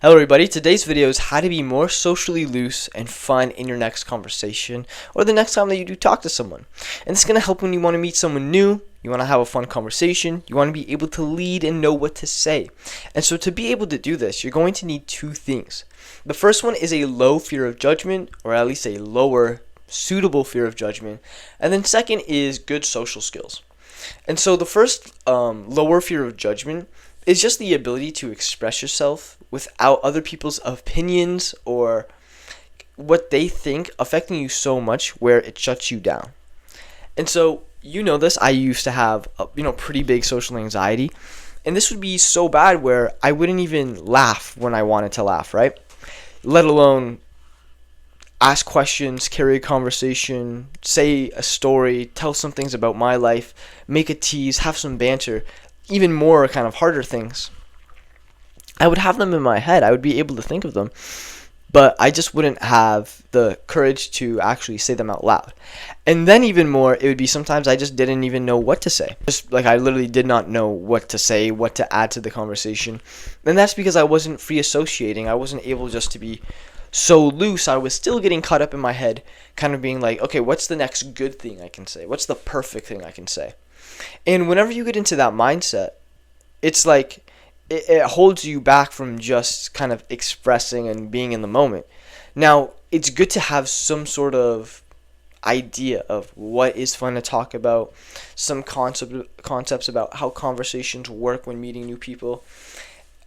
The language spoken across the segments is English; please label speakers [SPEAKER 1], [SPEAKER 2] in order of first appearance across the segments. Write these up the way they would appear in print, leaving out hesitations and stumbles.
[SPEAKER 1] Hello everybody, today's video is how to be more socially loose and fun in your next conversation or the next time that you do talk to someone. And it's going to help when you want to meet someone new, you want to have a fun conversation, you want to be able to lead and know what to say. And so to be able to do this, you're going to need two things. The first one is a low fear of judgment, or at least a lower suitable fear of judgment. And then second is good social skills. And so the first lower fear of judgment is just the ability to express yourself without other people's opinions or what they think affecting you so much where it shuts you down. And so, you know this, I used to have pretty big social anxiety, and this would be so bad where I wouldn't even laugh when I wanted to laugh, right? Let alone ask questions, carry a conversation, say a story, tell some things about my life, make a tease, have some banter, even more kind of harder things. I would have them in my head. I would be able to think of them, but I just wouldn't have the courage to actually say them out loud. And then even more, it would be sometimes I just didn't even know what to say. Just like I literally did not know what to say, what to add to the conversation. And that's because I wasn't free associating. I wasn't able just to be so loose. I was still getting caught up in my head, kind of being like, okay, what's the next good thing I can say? What's the perfect thing I can say? And whenever you get into that mindset, it's like it holds you back from just kind of expressing and being in the moment. Now, it's good to have some sort of idea of what is fun to talk about, some concepts about how conversations work when meeting new people,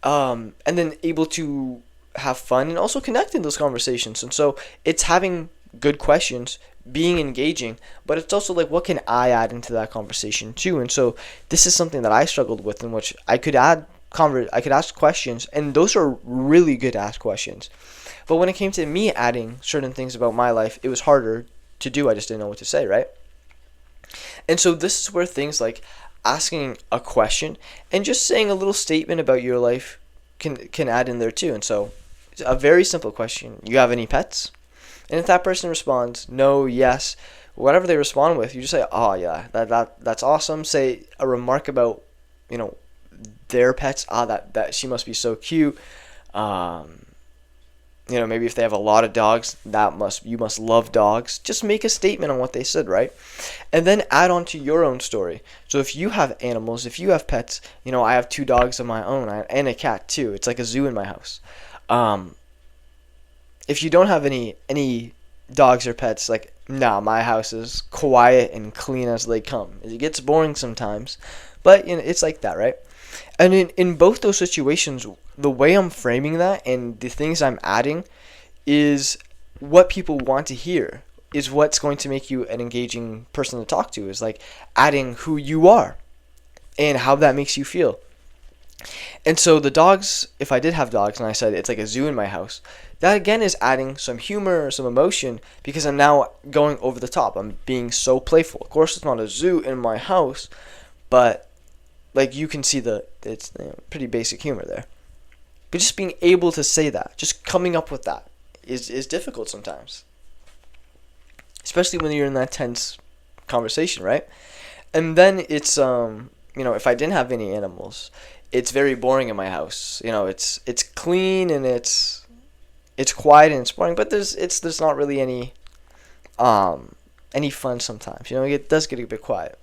[SPEAKER 1] and then able to have fun and also connect in those conversations. And so it's having good questions, being engaging, but it's also like, what can I add into that conversation too? And so this is something that I struggled with, in which I could add I could ask questions, and those are really good ask questions. But when it came to me adding certain things about my life, it was harder to do. I just didn't know what to say, right? And so this is where things like asking a question and just saying a little statement about your life can add in there too. And so a very simple question: you have any pets? And if that person responds no, yes, whatever they respond with, you just say, oh yeah, that's awesome. Say a remark about their pets. That she must be so cute. Maybe if they have a lot of dogs, you must love dogs. Just make a statement on what they said, right? And then add on to your own story. So if you have animals, if you have pets, I have 2 dogs of my own and a cat too. It's like a zoo in my house. If you don't have any dogs or pets, like, my house is quiet and clean as they come. It gets boring sometimes, but it's like that, right? And in both those situations, the way I'm framing that and the things I'm adding is what people want to hear, is what's going to make you an engaging person to talk to, is like adding who you are and how that makes you feel. And so the dogs, if I did have dogs and I said it's like a zoo in my house, that again is adding some humor, some emotion, because I'm now going over the top. I'm being so playful. Of course, it's not a zoo in my house, but like you can see it's pretty basic humor there. But just being able to say that, just coming up with that is difficult sometimes, especially when you're in that tense conversation, right? And then it's if I didn't have any animals, it's very boring in my house. It's clean and it's quiet and it's boring, but there's not really any fun sometimes. It does get a bit quiet.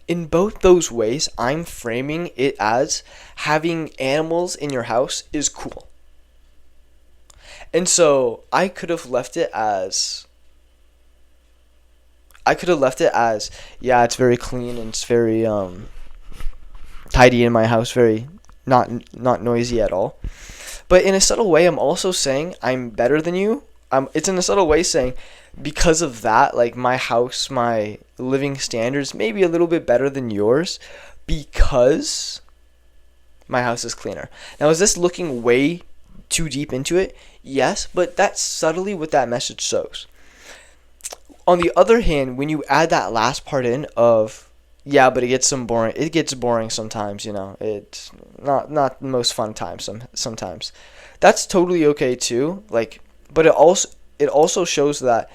[SPEAKER 1] In both those ways, I'm framing it as having animals in your house is cool. And so I could have left it as yeah, it's very clean and it's very tidy in my house, very not noisy at all. But in a subtle way, I'm also saying I'm better than you. It's in a subtle way saying, because of that, like, my house, my living standards may be a little bit better than yours because my house is cleaner. Now, is this looking way too deep into it? Yes, but that's subtly what that message shows. On the other hand, when you add that last part in of, yeah, but it gets boring sometimes, it's not the most fun time sometimes. That's totally okay too. Like, but it also shows that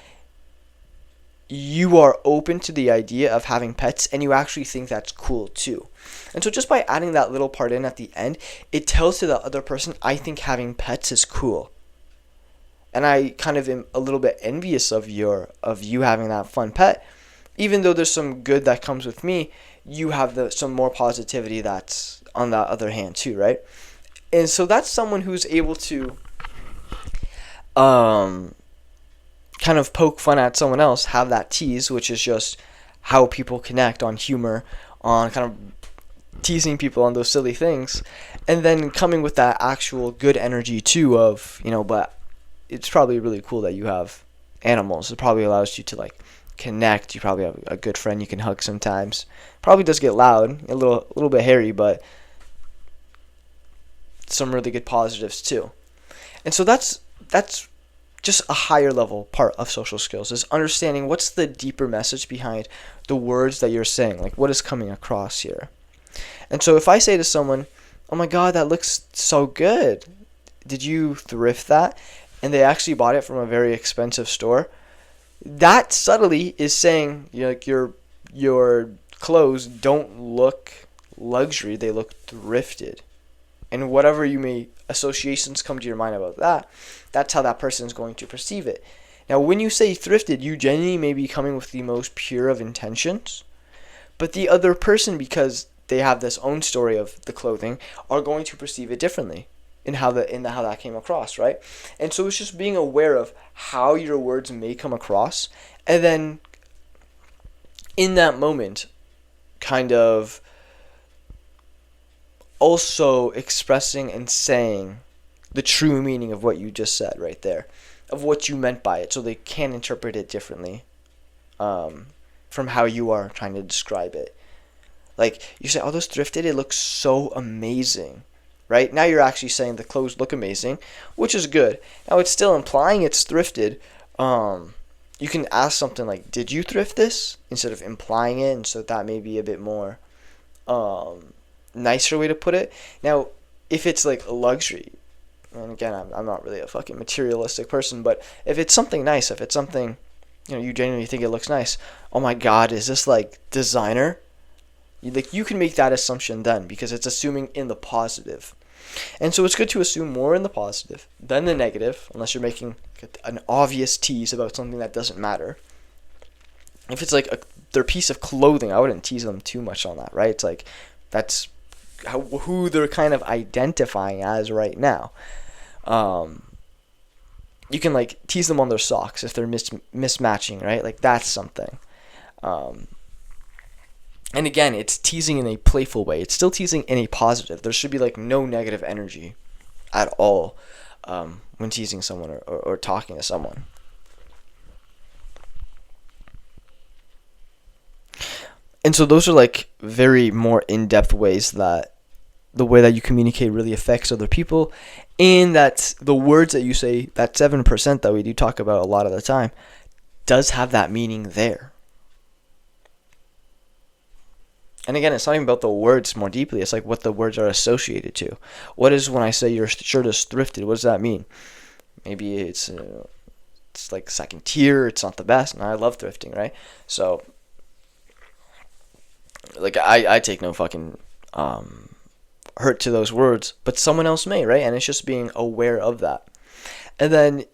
[SPEAKER 1] you are open to the idea of having pets and you actually think that's cool too. And so just by adding that little part in at the end, it tells to the other person, I think having pets is cool. And I kind of am a little bit envious of you having that fun pet. Even though there's some good that comes with me, you have some more positivity that's on the other hand too, right? And so that's someone who's able to kind of poke fun at someone else, have that tease, which is just how people connect on humor, on kind of teasing people on those silly things, and then coming with that actual good energy too of, but it's probably really cool that you have animals. It probably allows you to like connect. You probably have a good friend you can hug sometimes. Probably does get loud, a little bit hairy, but some really good positives too. And so that's just a higher level part of social skills, is understanding what's the deeper message behind the words that you're saying, like what is coming across here. And so if I say to someone, oh my god, that looks so good, did you thrift that? And they actually bought it from a very expensive store, that subtly is saying, like, your clothes don't look luxury, they look thrifted. And whatever associations come to your mind about that, that's how that person is going to perceive it. Now, when you say thrifted, you genuinely may be coming with the most pure of intentions, but the other person, because they have this own story of the clothing, are going to perceive it differently in how that came across, right? And so it's just being aware of how your words may come across, and then in that moment, kind of also expressing and saying the true meaning of what you just said right there, of what you meant by it, so they can interpret it differently from how you are trying to describe it. Like, you say, oh, those thrifted, it looks so amazing, right? Now you're actually saying the clothes look amazing, which is good. Now it's still implying it's thrifted. You can ask something like, did you thrift this? Instead of implying it, and so that may be a bit more nicer way to put it. Now, if it's like a luxury, and again, I'm not really a fucking materialistic person, but if it's something nice, if it's something, you genuinely think it looks nice, oh my god, is this like designer? You can make that assumption then, because it's assuming in the positive. And so it's good to assume more in the positive than the negative, unless you're making an obvious tease about something that doesn't matter. If it's like their piece of clothing, I wouldn't tease them too much on that, right? It's like, that's who they're kind of identifying as right now. You can like tease them on their socks if they're mismatching, right? Like, that's something. And again, it's teasing in a playful way. It's still teasing in a positive. There should be like no negative energy at all when teasing someone or talking to someone. And so those are like very more in-depth ways that the way that you communicate really affects other people, and that the words that you say, that 7% that we do talk about a lot of the time, does have that meaning there. And again, it's not even about the words more deeply. It's like what the words are associated to. What is, when I say your shirt is thrifted, what does that mean? Maybe it's like second tier, it's not the best, and I love thrifting, right? So, like, I take no fucking hurt to those words, but someone else may, right? And it's just being aware of that. And then,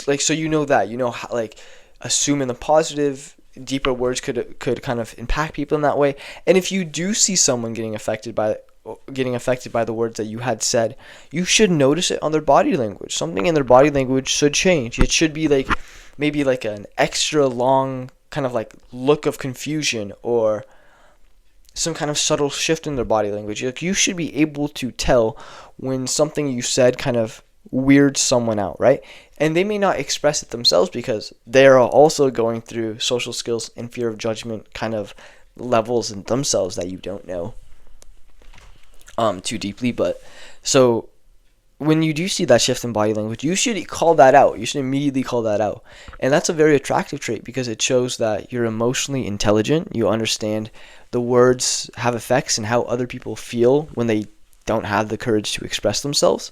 [SPEAKER 1] like, so how, like, assume in the positive, deeper words could kind of impact people in that way. And if you do see someone getting affected by the words that you had said, you should notice it on their body language. Something in their body language should change. It should be like maybe like an extra long kind of like look of confusion, or some kind of subtle shift in their body language. Like, you should be able to tell when something you said kind of weirds someone out, right? And they may not express it themselves because they are also going through social skills and fear of judgment kind of levels in themselves that you don't know too deeply. But so when you do see that shift in body language, you should call that out. You should immediately call that out. And that's a very attractive trait, because it shows that you're emotionally intelligent. You understand the words have effects and how other people feel when they don't have the courage to express themselves.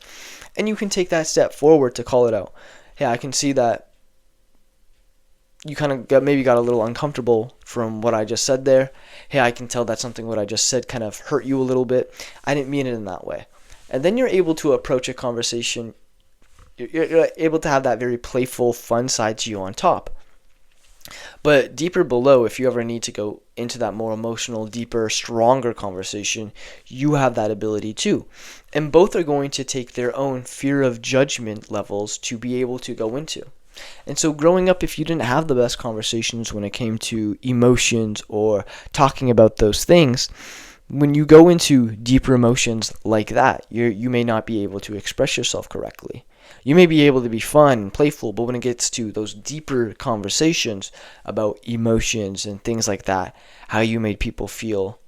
[SPEAKER 1] And you can take that step forward to call it out. Hey, I can see that you kind of maybe got a little uncomfortable from what I just said there. Hey, I can tell that something what I just said kind of hurt you a little bit. I didn't mean it in that way. And then you're able to approach a conversation. You're able to have that very playful, fun side to you on top. But deeper below, if you ever need to go into that more emotional, deeper, stronger conversation, you have that ability too. And both are going to take their own fear of judgment levels to be able to go into. And so growing up, if you didn't have the best conversations when it came to emotions or talking about those things, when you go into deeper emotions like that, you may not be able to express yourself correctly. You may be able to be fun and playful, but when it gets to those deeper conversations about emotions and things like that, how you made people feel,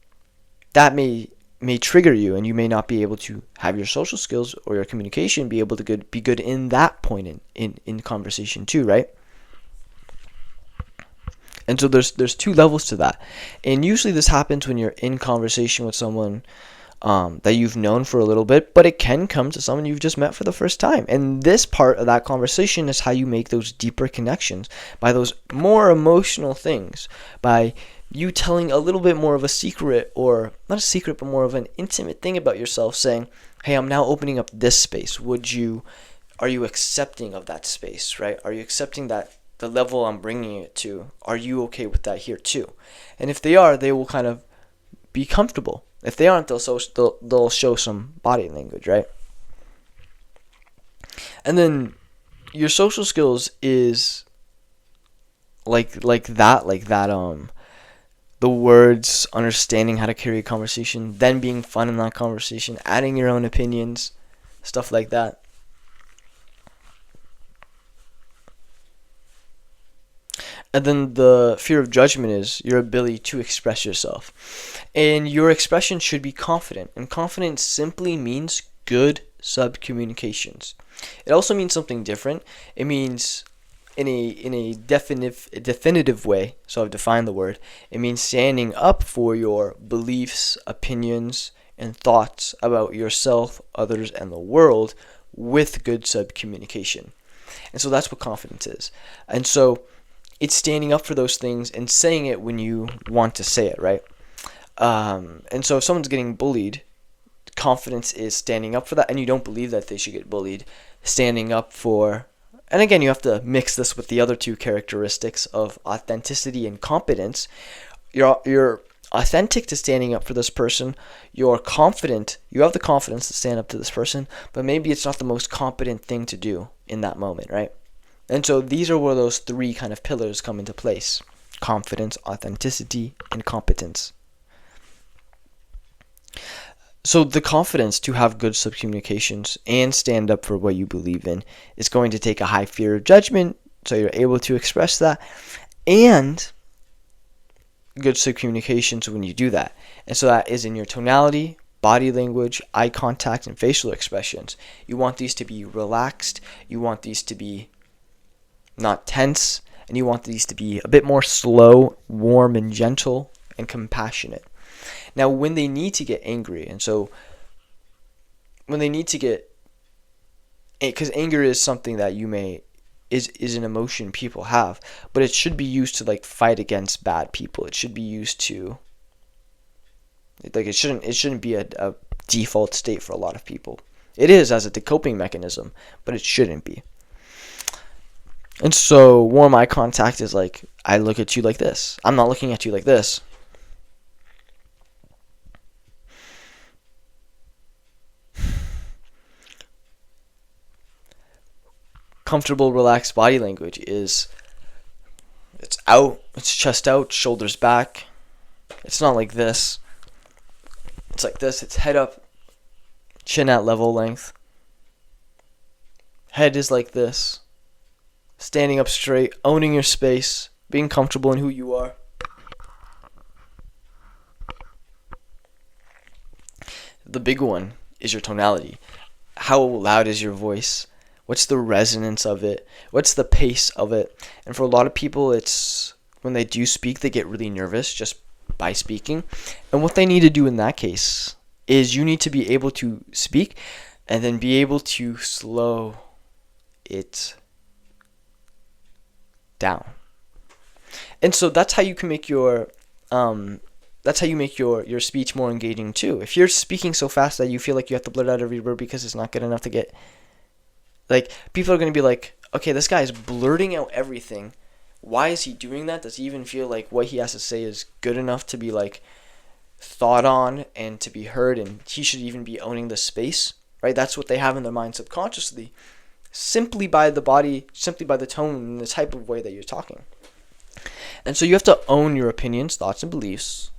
[SPEAKER 1] that may trigger you, and you may not be able to have your social skills or your communication be able to be good in that point in conversation too, right? And so there's two levels to that. And usually this happens when you're in conversation with someone that you've known for a little bit, but it can come to someone you've just met for the first time. And this part of that conversation is how you make those deeper connections, by those more emotional things, by you telling a little bit more of a secret, or not a secret, but more of an intimate thing about yourself, saying, hey, I'm now opening up this space. Are you accepting of that space, right? Are you accepting that the level I'm bringing it to? Are you okay with that here too? And if they are, they will kind of be comfortable. If they aren't, they'll show some body language, right? And then your social skills is like that the words, understanding how to carry a conversation, then being fun in that conversation, adding your own opinions, stuff like that. And then the fear of judgment is your ability to express yourself. And your expression should be confident. And confident simply means good sub-communications. It also means something different. It means in a definitive way, so I've defined the word, it means standing up for your beliefs, opinions, and thoughts about yourself, others, and the world with good sub-communication. And so that's what confidence is. And so it's standing up for those things and saying it when you want to say it, right? And so if someone's getting bullied, confidence is standing up for that, and you don't believe that they should get bullied, standing up for, and again, you have to mix this with the other two characteristics of authenticity and competence. You're authentic to standing up for this person. You're confident. You have the confidence to stand up to this person, but maybe it's not the most competent thing to do in that moment, right? And so these are where those three kind of pillars come into place: confidence, authenticity, and competence. So the confidence to have good subcommunications and stand up for what you believe in is going to take a high fear of judgment, so you're able to express that, and good subcommunications when you do that. And so that is in your tonality, body language, eye contact, and facial expressions. You want these to be relaxed. You want these to be not tense, and you want these to be a bit more slow, warm, and gentle, and compassionate. Now, when they need to get angry, and so when they need to get, because anger is something that is an emotion people have, but it should be used to like fight against bad people. It should be used to, like, it shouldn't be a default state for a lot of people. It is as a coping mechanism, but it shouldn't be. And so warm eye contact is like, I look at you like this. I'm not looking at you like this. Comfortable, relaxed body language is, it's out, it's chest out, shoulders back. It's not like this. It's like this. It's head up, chin at level length. Head is like this. Standing up straight, owning your space, being comfortable in who you are. The big one is your tonality. How loud is your voice? What's the resonance of it? What's the pace of it? And for a lot of people, it's when they do speak, they get really nervous just by speaking. And what they need to do in that case is you need to be able to speak and then be able to slow it down. And so that's how you can make your your speech more engaging too. If you're speaking so fast that you feel like you have to blurt out every word because it's not good enough to get, like, people are going to be like, okay, this guy is blurting out everything. Why is he doing that? Does he even feel like what he has to say is good enough to be like thought on and to be heard, and he should even be owning the space, right? That's what they have in their mind subconsciously, simply by the body, simply by the tone and the type of way that you're talking. And so you have to own your opinions, thoughts, and beliefs.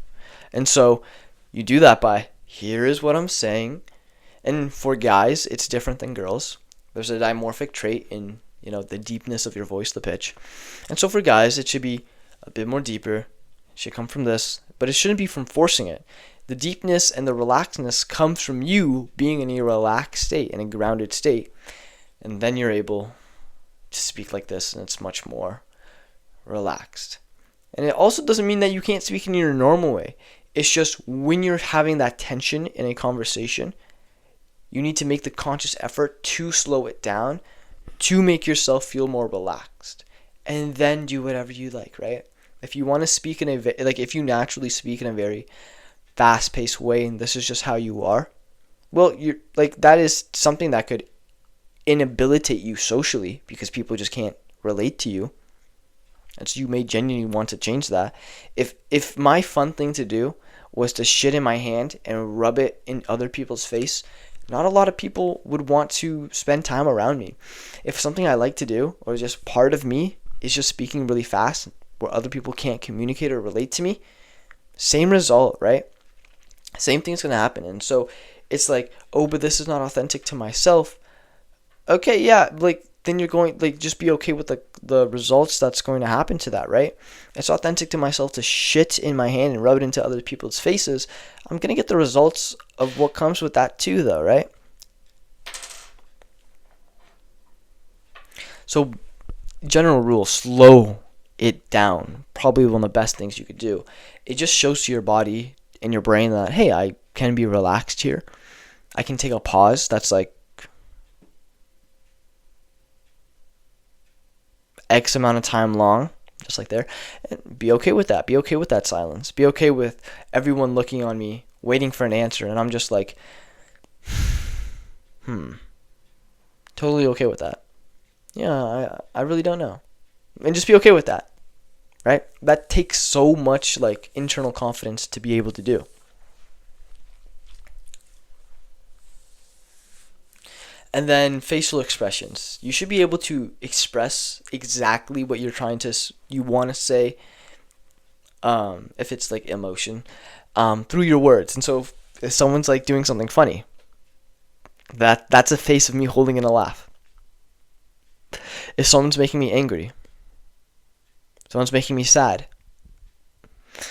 [SPEAKER 1] And so you do that by, here is what I'm saying. And for guys, it's different than girls. There's a dimorphic trait in, the deepness of your voice, the pitch. And so for guys, it should be a bit more deeper. It should come from this, but it shouldn't be from forcing it. The deepness and the relaxedness comes from you being in a relaxed state, in a grounded state. And then you're able to speak like this, and it's much more relaxed. And it also doesn't mean that you can't speak in your normal way. It's just when you're having that tension in a conversation, you need to make the conscious effort to slow it down, to make yourself feel more relaxed, and then do whatever you like, right? If you want to speak if you naturally speak in a very fast-paced way, and this is just how you are, well, you're like, that is something that could inhabilitate you socially because people just can't relate to you. And so you may genuinely want to change that. If my fun thing to do was to shit in my hand and rub it in other people's face, not a lot of people would want to spend time around me. If something I like to do, or just part of me, is just speaking really fast where other people can't communicate or relate to me, same result, right? Same thing's going to happen. And so it's like, oh, but this is not authentic to myself. Okay, yeah, then you're going, just be okay with the results that's going to happen to that, right? It's authentic to myself to shit in my hand and rub it into other people's faces. I'm going to get the results of what comes with that too, though, right? So, general rule, slow it down. Probably one of the best things you could do. It just shows to your body and your brain that, hey, I can be relaxed here. I can take a pause that's like X amount of time long, just like there, and be okay with that. Be okay with that silence. Be okay with everyone looking on me, waiting for an answer, and I'm just like, totally okay with that. Yeah, I really don't know. And just be okay with that, right? That takes so much internal confidence to be able to do. And then facial expressions. You should be able to express exactly what you want to say, if it's like emotion, through your words. And so if someone's doing something funny, that's a face of me holding in a laugh. If someone's making me angry, someone's making me sad,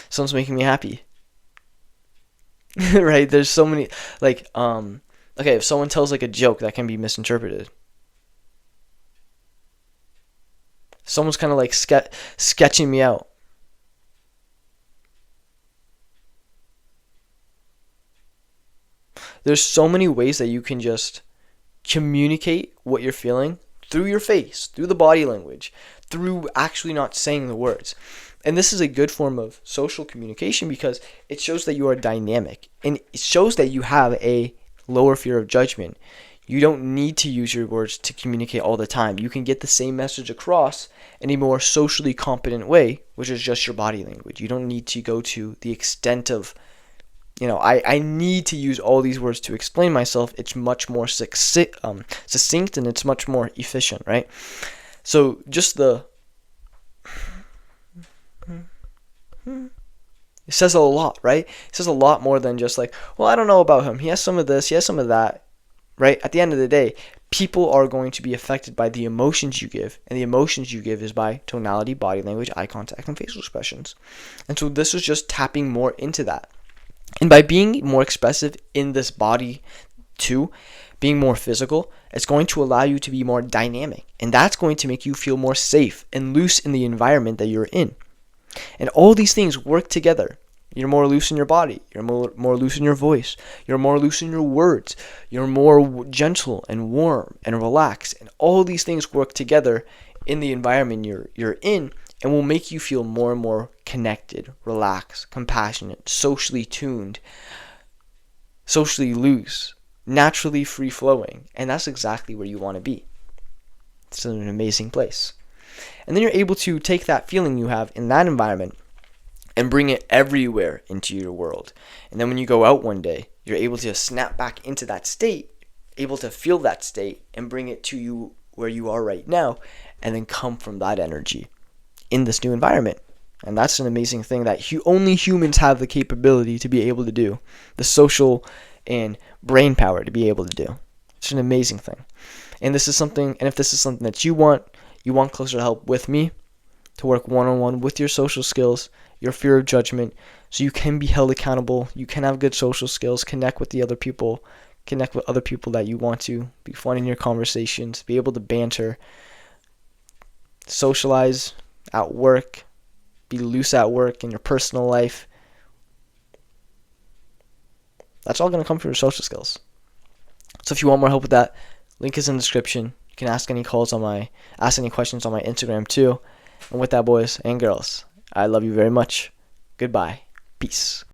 [SPEAKER 1] someone's making me happy, right? There's so many, okay, if someone tells a joke that can be misinterpreted. Someone's kind of sketching me out. There's so many ways that you can just communicate what you're feeling through your face, through the body language, through actually not saying the words. And this is a good form of social communication because it shows that you are dynamic, and it shows that you have a lower fear of judgment. You don't need to use your words to communicate all the time. You can get the same message across in a more socially competent way, which is just your body language. You don't need to go to the extent of, I need to use all these words to explain myself. It's much more succinct and it's much more efficient, right? So just it says a lot, right? It says a lot more than just well, I don't know about him. He has some of this, he has some of that, right? At the end of the day, people are going to be affected by the emotions you give, and the emotions you give is by tonality, body language, eye contact, and facial expressions. And so this is just tapping more into that. And by being more expressive in this body too, being more physical, it's going to allow you to be more dynamic, and that's going to make you feel more safe and loose in the environment that you're in. And all these things work together. You're more loose in your body. You're more loose in your voice. You're more loose in your words. You're more gentle and warm and relaxed. And all these things work together in the environment you're in. and will make you feel more and more connected, relaxed, compassionate, socially tuned, socially loose, naturally free-flowing. And that's exactly where you want to be. It's an amazing place. And then you're able to take that feeling you have in that environment and bring it everywhere into your world. And then when you go out one day, you're able to snap back into that state, able to feel that state and bring it to you where you are right now, and then come from that energy in this new environment. And that's an amazing thing that only humans have the capability to be able to do, the social and brain power to be able to do. It's an amazing thing. And if this is something that you want closer help with me, to work one-on-one with your social skills, your fear of judgment, so you can be held accountable, you can have good social skills, connect with other people that you want to, be fun in your conversations, be able to banter, socialize at work, be loose at work in your personal life. That's all going to come from your social skills. So if you want more help with that, link is in the description. You can ask any questions on my Instagram too. And with that, boys and girls, I love you very much. Goodbye. Peace.